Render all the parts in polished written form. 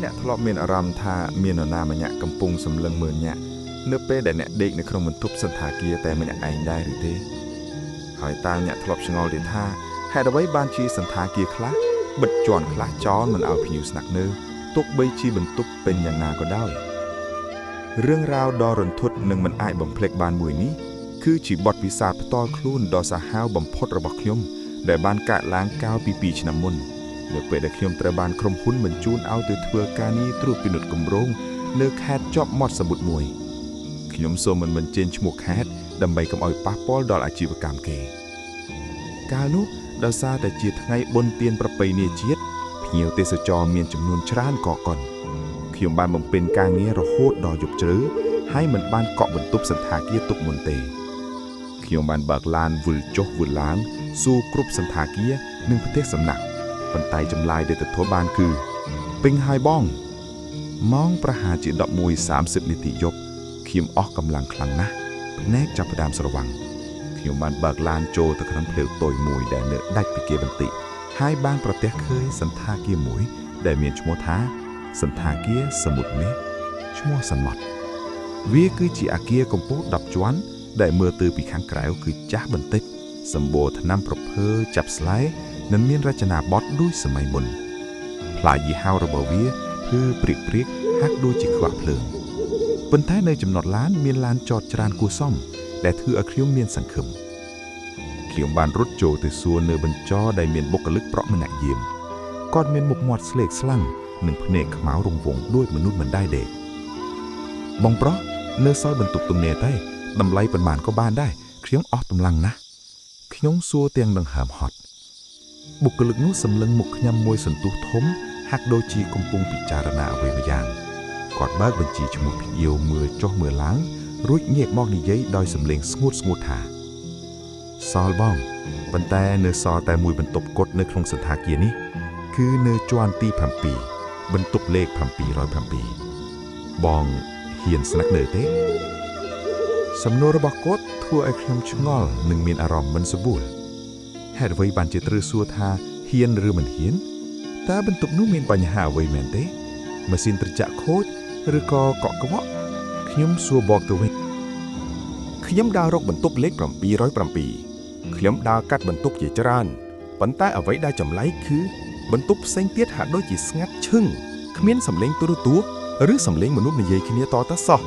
អ្នកធ្លាប់មានអារម្មណ៍ថាមាននរណាម្នាក់កំពុងសម្លឹងមើលអ្នកនៅពេលដែលអ្នកដេកនៅក្នុងបន្ទប់សន្តាគារតែម្នាក់ឯងដែរឬទេហើយតើអ្នកធ្លាប់ឆ្ងល់ទេថាហេតុអ្វីបានជាសន្តាគារខ្លះបិទជាន់ខ្លះចោលមិនឲ្យភ្ញៀវស្នាក់នៅទោះបីជាបន្ទប់ពេញយ៉ាងណាក៏ដោយរឿងរ៉ាវដ៏រន្ធត់និងមិនអាចបំភ្លេចបានមួយនេះគឺជាបទពិសោធន៍ផ្ទាល់ខ្លួនដ៏សាហាវបំផុតរបស់ខ្ញុំដែលបានកើតឡើងកាលពី2ឆ្នាំមុននៅពេលដែលខ្ញុំត្រូវបានក្រុមហ៊ុនបញ្ជូនឲ្យទៅធ្វើការងារត្រួតពិនិត្យគម្រោងនៅខេត្តជាប់មាត់សមុទ្រមួយខ្ញុំសូមមិនបញ្ចេញឈ្មោះខេត្តដើម្បីកុំឲ្យប៉ះពាល់ដល់អាជីវកម្មគេកាលនោះដោយសារតែជាថ្ងៃបុណ្យទានប្រពៃណីជាតិភ្ញៀវទេសចរមានចំនួនច្រើនកកកុនខ្ញុំបានបំពេញការងាររហូតដល់យប់ជ្រៅហើយមិនបានកក់បន្ទប់សន្តាគារទុកមុនទេខ្ញុំបានបើកឡានវិលចុះវិលឡើងសួរគ្រប់សន្តាគារនិងប្រទេសសំណាក់ប៉ុន្តែចម្លើយដែលទទួលបានគឺពេញហើយបងម៉ោងប្រហែលជា 11:30 នាទីយប់ខ្ញុំអស់កម្លាំងខ្លាំងណាស់ភ្នែកចាប់ផ្ដើមស្រវាំងខ្ញុំបានបើកឡានចូលទៅក្នុងផ្លូវតូចមួយដែលនៅដាច់ពីគេបន្តិចហើយបានប្រទះឃើញសន្តាគារមួយដែលមានឈ្មោះថាសន្តាគារសមុទ្រមាសឈ្មោះសន្មត់វាគឺជាអគារកម្ពស់10ជាន់ដែលមើលទៅពីខាងក្រៅគឺចាស់បន្តិចសម្បូរថ្នាំប្រភើចាប់ស្លែនិងមានរចនាបថដូចសម័យមុនផ្លាកយីហោរបស់វាគឺព្រាកហាក់ដូចជាខ្វះភ្លើងប៉ុន្តែនៅចំណតឡានមានឡានចតច្រើនគួរសមដែលធ្វើឲ្យខ្ញុំមានសង្ឃឹមខ្ញុំបានរត់ចូលទៅសួរនៅបញ្ចដែលមានបុគ្គលិកប្រក់ម្នាក់យាមគាត់មានមុខមាត់ស្លេកស្លាំងនិងភ្នែកខ្មៅរង្វង់ដូចមនុស្សមិនដែលដេកបងប្រុសនៅសល់បន្ទប់ទំនេរទេតម្លៃប៉ុន្មានក៏បានដែរខ្ញុំអស់កម្លាំងណាស់ខ្ញុំសួរទាំងដង្ហើមហត់បុគ្គលិកនោះសម្លឹងមុខខ្ញុំមួយសន្ទុះធំហាក់ដូចជាកំពុងពិចារណាអ្វីមួយយ៉ាងគាត់បើកបញ្ជីឈ្មោះភ្ញៀវមើលចុះមើលឡើងរួចងាកមកនិយាយដោយសំឡេងស្ងួតថាសល់បងប៉ុន្តែនៅសល់តែមួយបន្ទប់គត់នៅក្នុងសន្តាគារនេះគឺនៅជាន់ទី7បន្ទប់លេខ707បងហ៊ានស្នាក់នៅទេសំណួររបស់គាត់ធ្វើឲ្យខ្ញុំឆ្ងល់និងមានអារម្មណ៍មិនស្រួលហេតុអ្វីបានជាត្រូវសួរថាហ៊ានឬមិនហ៊ានតើបន្ទប់នោះមានបញ្ហាអ្វីមែនទេម៉ាស៊ីនត្រជាក់ខូចឬក៏កក់ក្បក់ខ្ញុំសួរបកទៅវិញខ្ញុំដើររកបន្ទប់លេខ707ខ្ញុំដើរកាត់បន្ទប់ជាច្រើនប៉ុន្តែអ្វីដែលចម្លែកគឺបន្ទប់ផ្សេងទៀតហាក់ដូចជាស្ងាត់ឈឹងគ្មានសំឡេងទូរទស្សន៍ឬសំឡេងមនុស្សនិយាយគ្នាតទៅសោះ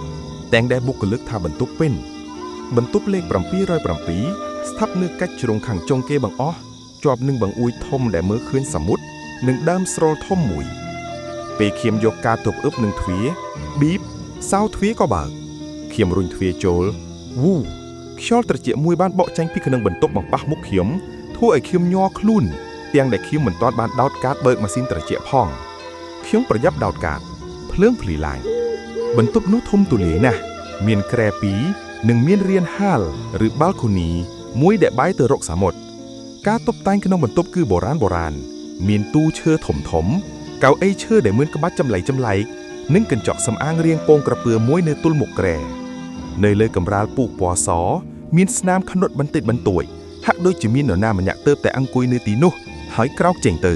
តែងដែលបុគ្គលិកថាបន្ទប់ពេញបន្ទប់លេខ707ស្ថិតនៅកាច់ជ្រុងខាងចុងគេបង្អស់ជាប់នឹងបង្អួយធំដែលមើលឃើញសមុទ្រនិងដើមស្រូលធំមួយពេលខ្ញុំយកការទប់អឹបនឹងទ្វារប៊ីបសៅទ្វារក៏បើកខ្ញុំរុញទ្វារចូលវូខ្យល់ត្រជាក់មួយបានបក់ចេញពីក្នុងបន្ទប់បង្ប៉ះមុខខ្ញុំធ្វើឲ្យខ្ញុំញ័រខ្លួនទាំងដែលខ្ញុំមិនទាន់បានដោតកាតបើកម៉ាស៊ីនត្រជាក់ផងខ្ញុំប្រញាប់ដោតកាតភ្លើងភ្លីឡើងបន្ទប់នោះធំទូលាយណាស់មានគ្រែ2និងមានរានហាលឬបាល់កូនីមួយដែលបែរទៅរកសមុទ្រការតុបតែងក្នុងបន្ទប់គឺបុរាណមានទូឈើធំកៅអីឈើដែលមានក្បាច់ចម្លែកនិងកញ្ចក់សម្អាងរាងពងក្រពើមួយនៅទល់មុខគ្រែនៅលើកម្រាលពូកពណ៌សមានស្នាមខ្នុតបន្តិចបន្តួចហាក់ដូចជាមាននរណាម្នាក់ទើបតែអង្គុយនៅទីនោះហើយក្រោកចេញទៅ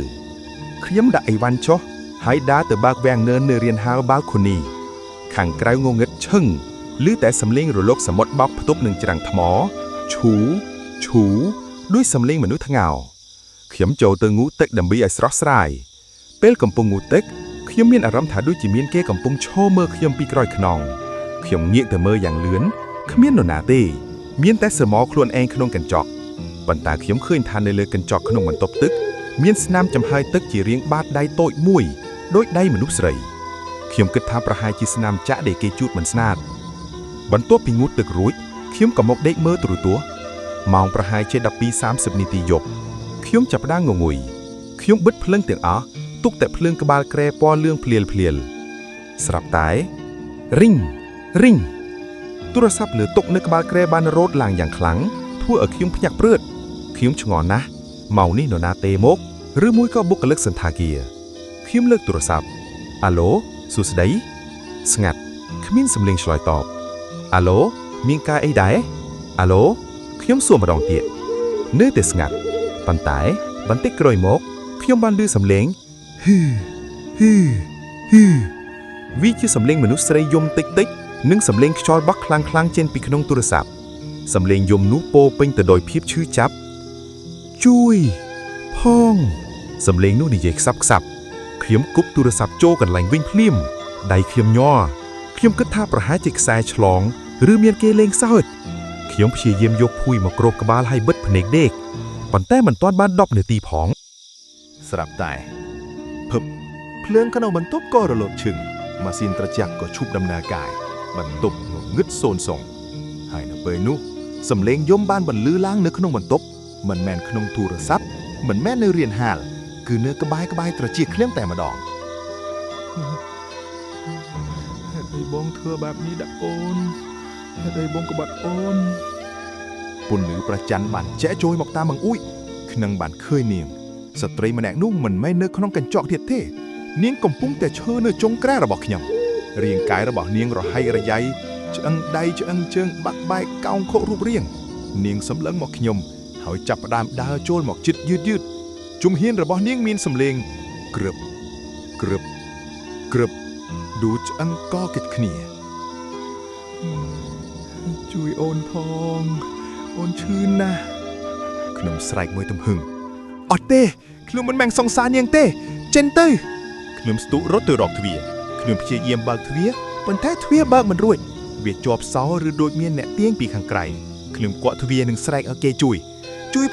ខ្ញុំដាក់អីវ៉ាន់ចុះហើយដើរទៅបើកវាំងនឿននៅរានហាលបាល់កូនីខាងក្រៅងងឹតឈឹងឮតែសំឡេងរលកសមុទ្របោកផ្ទប់នឹងច្រាំងថ្មឈូដោយសំឡេងមនុស្សថ្ងោខ្ញុំចូលទៅងូតទឹកដើម្បីឲ្យស្រស់ស្រាយពេលកំពុងងូតទឹកខ្ញុំមានអារម្មណ៍ថាដូចជាមានគេកំពុងឈរមើលខ្ញុំពីក្រោយខ្នងខ្ញុំងាកទៅមើលយ៉ាងលឿនគ្មាននរណាទេមានតែស្រមោលខ្លួនឯងក្នុងកញ្ចក់ប៉ុន្តែខ្ញុំឃើញថានៅលើកញ្ចក់ក្នុងបន្ទប់ទឹកមានស្នាមចំហាយទឹកជារាងបាតដៃតូចមួយដូចដៃមនុស្សស្រីខ្ញុំគិតថាប្រហែលជាស្នាមចាក់ដែលគេជូតមិនស្នាតបន្ទាប់ពីងូតទឹករួចខ្ញុំក៏មកដេកមើលទូរទស្សន៍ម៉ោងប្រហែលជា 12:30 នាទីយប់ខ្ញុំចាប់ផ្ដើមងងុយខ្ញុំបិទភ្លើងទាំងអស់ទុកតែភ្លើងក្បាលគ្រែពណ៌លឿងភ្លាលស្រាប់តែរីងទូរស័ព្ទលើតុនៅក្បាលគ្រែបានរោទឡើងយ៉ាងខ្លាំងធ្វើឲ្យខ្ញុំភ្ញាក់ព្រឺតខ្ញុំឆ្ងល់ណាស់ម៉ោងនេះនរណាទេមកឬមួយក៏បុគ្គលិកសន្តាគារខ្ញុំលើកទូរស័ព្ទអាឡូសួស្ដីស្ងាត់គ្មានសំឡេងឆ្លើយតបអាឡូមានការអីដែរអាឡូខ្ញុំសួរម្ដងទៀតនៅតែស្ងាត់ប៉ុន្តែបន្តិចក្រោយមកខ្ញុំបានឮសំឡេងហ៊ឺ ហ៊ឺវាជាសំឡេងមនុស្សស្រីយំតិចតិចនិងសំឡេងខ្យល់បក់ខ្លាំងចេញពីក្នុងទូរស័ព្ទសំឡេងយំនោះពោពេញទៅដោយភាពឈឺចាប់ជួយផងសំឡេងនោះនិយាយខ្សាប់ខ្ញុំគប់ទូរស័ព្ទចូលកន្លែងវិញភ្លាមដៃខ្ញុំញ័រខ្ញុំគិតថាប្រហែលជាខ្សែឆ្លងឬមានគេលេងសើចខ្ញុំព្យាយាមយកភួយមកគ្របក្បាលហើយបិទភ្នែកដេកប៉ុន្តែមិនទាន់បាន10នាទីផងស្រាប់តែភឹបភ្លើងក្នុងបន្ទប់ក៏រលត់ឈឹងម៉ាស៊ីនត្រជាក់ក៏ឈប់ដំណើរការបន្ទប់ងឹតសូនសងហើយនៅពេលនោះសំឡេងយំបានបន្លឺឡើងនៅក្នុងបន្ទប់មិនមែនក្នុងទូរស័ព្ទមិនមែននៅរៀនហាលគឺនៅក្បែរត្រចៀកឃ្លៀងតែម្ដងហេតុអីបងធ្វើបែបនេះដាក់អូនហេតុអីបងក្បត់អូនពន្លឺប្រច័ណ្ឌបានចែកចូលមកតាមបង្អួចក្នុងបានឃើញនាងស្ត្រីម្នាក់នោះមិនមែននៅក្នុងកញ្ចក់ទៀតទេនាងកំពុងតែឈរនៅចុងក្រែរបស់ខ្ញុំរាងកាយរបស់នាងរហៃរយ៉ៃឆ្អឹងដៃឆ្អឹងជើងបាក់បែកកោងខករូបរាងនាងសម្លឹងមកខ្ញុំហើយចាប់ផ្ដើមដើរចូលមកជិតយឺតជំហានរបស់នាងមានសំឡេងក្រឹបឌូឆ្អឹងកកិច្ចគ្នាជួយអូនផងអូនឈឺណាស់ខ្ញុំស្រែកមួយទំហឹងអត់ទេខ្ញុំមិនមែនសង្សារនាងទេចេញទៅខ្ញុំស្ទុះរត់ទៅរកទ្វារខ្ញុំព្យាយាមបើកទ្វារប៉ុន្តែទ្វារបើកមិនរួចវាជាប់សោឬដូចមានអ្នកទាញពីខាងក្រៅខ្ញុំគាក់ទ្វារនិងស្រែកឲ្យគេជួយ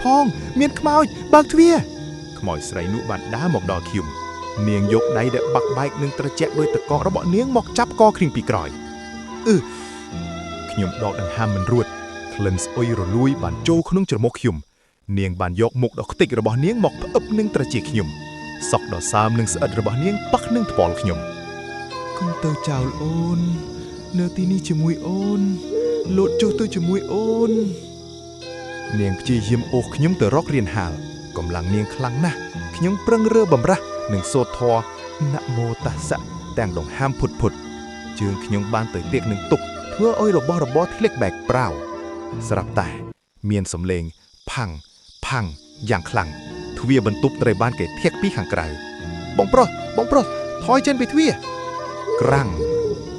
ផងមានខ្មោចបើកទ្វារខ្មោចស្រីនោះបានដើរមកដល់ខ្ញុំនាងយកដៃដែលបាក់បែកនិងត្រជាក់ដោយតកករបស់នាងមកចាប់កគ្រីងពីក្រោយខ្ញុំដកដង្ហើមមិនរួចក្លិនស្អុយរលួយបានចូលក្នុងច្រមុះខ្ញុំនាងបានយកមុខដ៏ខ្ទេចរបស់នាងមកផ្អឹបនឹងត្រចៀកខ្ញុំសក់ដ៏សើមនិងស្អិតរបស់នាងប៉ះនឹងថ្ពាល់ខ្ញុំកុំទៅចោលអូននៅទីនេះជាមួយអូនលោតចុះទៅជាមួយអូននាងព្យាយាមអូសខ្ញុំទៅរករៀនហាលកម្លាំងនាងខ្លាំងណាស់ខ្ញុំប្រឹងរើបំរាស់និងសូត្រធម៌នមោតស្សៈទាំងដង្ហើមផុតជើងខ្ញុំបានទៅទៀកនឹងទុកធ្វើឲ្យរបស់របរធ្លាក់បែកប្រាវស្រាប់តែមានសំឡេងផាំងយ៉ាងខ្លាំងទ្វារបន្ទប់ត្រូវបានគេធាក់ពីខាងក្រៅបងប្រុសថយចេញពីទ្វារក្រាំង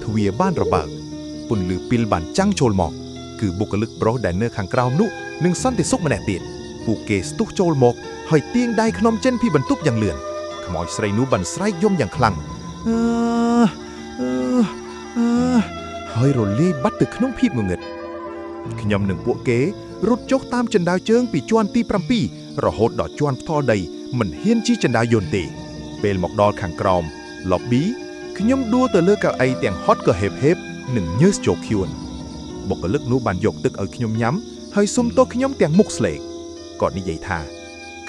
ទ្វារបានរបើកពន្លឺពីលបានចាំងចូលមកគឺបុគ្គលិកប្រុសដែលនៅខាងក្រោមនោះនិងសន្តិសុខម្នាក់ទៀតពួកគេស្ទុះចូលមកហើយទាញដៃខ្ញុំចេញពីបន្ទប់យ៉ាងលឿនខ្មោចស្រីនោះបានស្រែកយំយ៉ាងខ្លាំងហើយរលាយបាត់ទៅក្នុងភាពងងឹតខ្ញុំនិងពួកគេរត់ចុះតាមជណ្ដើរជើងពីជាន់ទី7រហូតដល់ជាន់ផ្ទាល់ដីមិនហ៊ានជិះជណ្ដើរយន្តទេពេលមកដល់ខាងក្រោម lobby ខ្ញុំដួលទៅលើកៅអីទាំងហត់ក៏ហេបនិងញើសជោគខួនបុគ្គលិកនោះបានយកទឹកឲ្យខ្ញុំញ៉ាំហើយសុំទោសខ្ញុំទាំងមុខស្លេកគាត់និយាយថា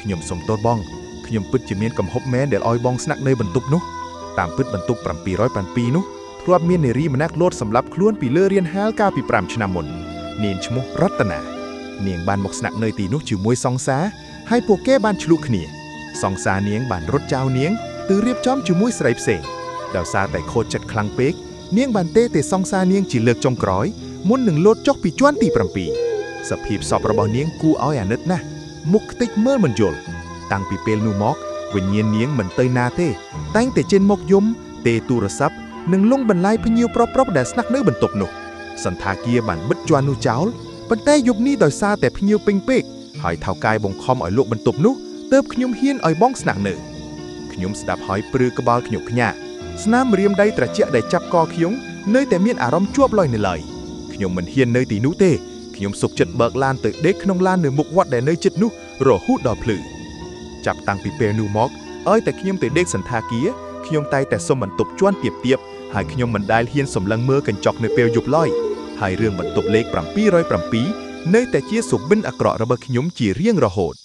ខ្ញុំសុំទោសបងខ្ញុំពិតជាមានកំហុសមែនដែលឲ្យបងស្នាក់នៅបន្ទប់នោះតាមពិតបន្ទប់707នោះធ្លាប់មាននារីម្នាក់លោតសម្លាប់ខ្លួនពីលើរៀនហាលកាលពី5ឆ្នាំមុននាងឈ្មោះរតនានាងបានមកស្នាក់នៅទីនោះជាមួយសង្សារហើយពួកគេបានឆ្លុះគ្នាសង្សារនាងបានរត់ចោលនាងទៅរៀបចំជាមួយស្រីផ្សេងដោយសារតែខូចចិត្តខ្លាំងពេកនាងបានទេសង្សារនាងជាលើកចុងក្រោយមុននឹងលោតចុះពីជាន់ទី7សភាពសពរបស់នាងគួរឲ្យអាណិតណាស់មុខខ្ទេចមើលមិនយល់តាំងពីពេលនោះមកវិញ្ញាណនាងមិនទៅណាទេតែងតែចេញមកយំទេទូរស័ព្ទនិងលងបន្លាយភ្ញៀវប្រុសដែលស្នាក់នៅបន្ទប់នោះសន្តាគារបានបិទជាន់នោះចោលប៉ុន្តែយប់នេះដោយសារតែភ្ញៀវពេញពេកហើយថៅកែបង្ខំឲ្យលក់បន្ទប់នោះទើបខ្ញុំហ៊ានឲ្យបងស្នាក់នៅខ្ញុំស្ដាប់ហើយព្រឺក្បាលខ្ញុកខ្ញាក់ស្នាមម្រាមដៃត្រជាក់ដែលចាប់កខ្ញុំនៅតែមានអារម្មណ៍ជាប់លុយនៅឡើយខ្ញុំមិនហ៊ាននៅទីនោះទេខ្ញុំសុកចិត្តបើកឡានទៅដេកក្នុងឡាននៅមុខវត្តដែលនៅជិតនោះរហូតដល់ភ្លឺចាប់តាំងពីពេលនោះមកឲ្យតែខ្ញុំទៅដេកសន្តាគារខ្ញុំតែងតែសុំបន្ទប់ជាន់ទាបហើយខ្ញុំមិនដែលហ៊ានសម្លឹងមើលកញ្ចក់នៅពេលយប់ឡើយហើយរឿងបន្ទប់លេខ707នៅតែជាសុបិនអាក្រក់របស់ខ្ញុំជារៀងរហូត